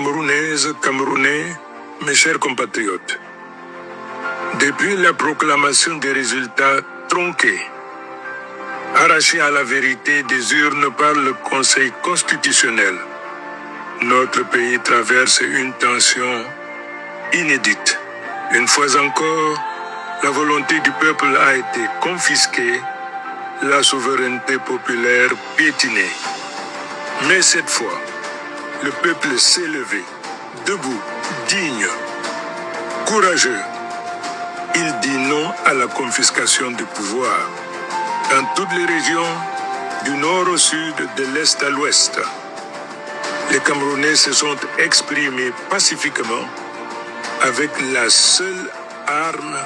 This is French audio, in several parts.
Camerounaises, Camerounais, mes chers compatriotes, depuis la proclamation des résultats tronqués, arrachés à la vérité des urnes par le Conseil constitutionnel, notre pays traverse une tension inédite. Une fois encore, la volonté du peuple a été confisquée, la souveraineté populaire piétinée. Mais cette fois, le peuple s'est levé, debout, digne, courageux. Il dit non à la confiscation du pouvoir. Dans toutes les régions, du nord au sud, de l'est à l'ouest, les Camerounais se sont exprimés pacifiquement avec la seule arme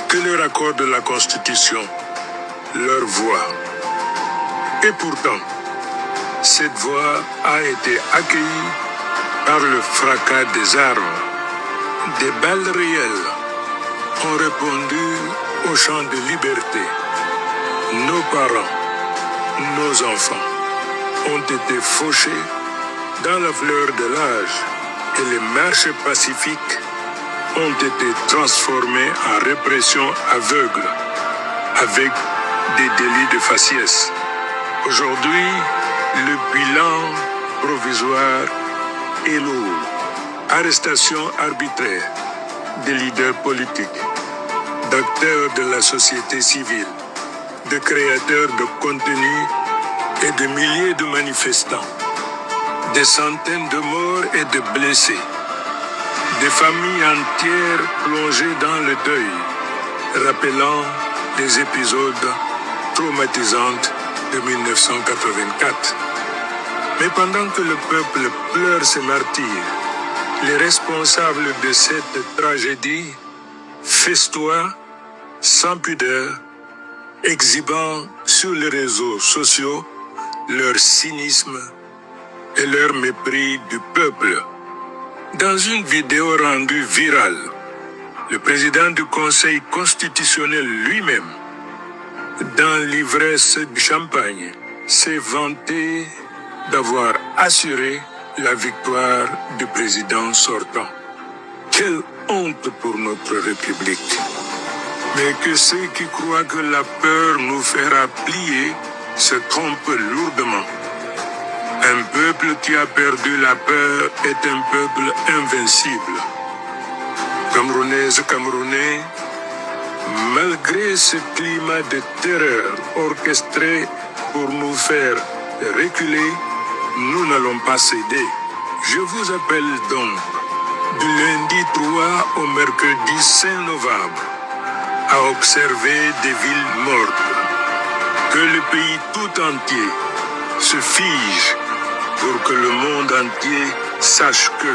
que leur accorde la Constitution, leur voix. Et pourtant, cette voix a été accueillie par le fracas des armes. Des balles réelles ont répondu au chant de liberté. Nos parents, nos enfants ont été fauchés dans la fleur de l'âge et les marches pacifiques ont été transformées en répression aveugle avec des délits de faciès. Aujourd'hui, le bilan provisoire est lourd. Arrestation arbitraire des leaders politiques, d'acteurs de la société civile, de créateurs de contenu et de milliers de manifestants, des centaines de morts et de blessés, des familles entières plongées dans le deuil, rappelant les épisodes traumatisants de 1984. Mais pendant que le peuple pleure ses martyrs, les responsables de cette tragédie festoient sans pudeur, exhibant sur les réseaux sociaux leur cynisme et leur mépris du peuple. Dans une vidéo rendue virale, le président du Conseil constitutionnel lui-même, dans l'ivresse du champagne, s'est vanté d'avoir assuré la victoire du président sortant. Quelle honte pour notre République! Mais que ceux qui croient que la peur nous fera plier se trompent lourdement. Un peuple qui a perdu la peur est un peuple invincible. Camerounaises, Camerounais, malgré ce climat de terreur orchestré pour nous faire reculer, nous n'allons pas céder. Je vous appelle donc du lundi 3 au mercredi 5 novembre à observer des villes mortes. Que le pays tout entier se fige pour que le monde entier sache que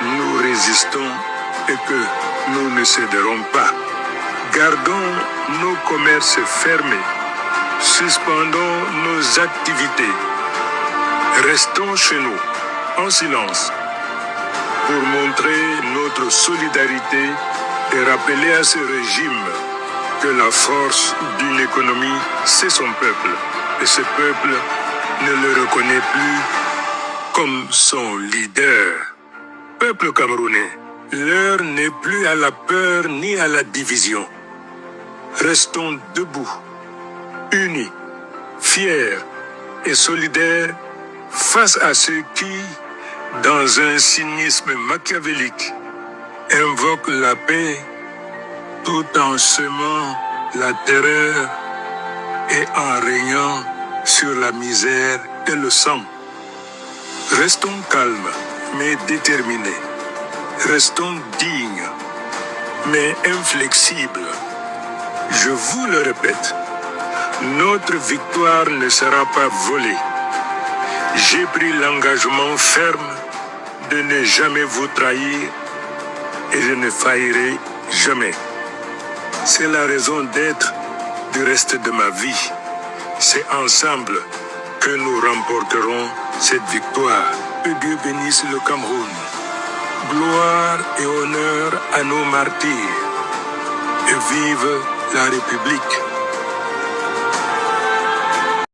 nous résistons et que nous ne céderons pas. Gardons nos commerces fermés, suspendons nos activités, restons chez nous en silence pour montrer notre solidarité et rappeler à ce régime que la force d'une économie, c'est son peuple. Et ce peuple ne le reconnaît plus comme son leader. Peuple camerounais, l'heure n'est plus à la peur ni à la division. Restons debout, unis, fiers et solidaires face à ceux qui, dans un cynisme machiavélique, invoquent la paix tout en semant la terreur et en régnant sur la misère et le sang. Restons calmes, mais déterminés. Restons dignes, mais inflexibles. Je vous le répète, notre victoire ne sera pas volée. J'ai pris l'engagement ferme de ne jamais vous trahir et je ne faillirai jamais. C'est la raison d'être du reste de ma vie. C'est ensemble que nous remporterons cette victoire. Que Dieu bénisse le Cameroun. Gloire et honneur à nos martyrs. Et vive la République.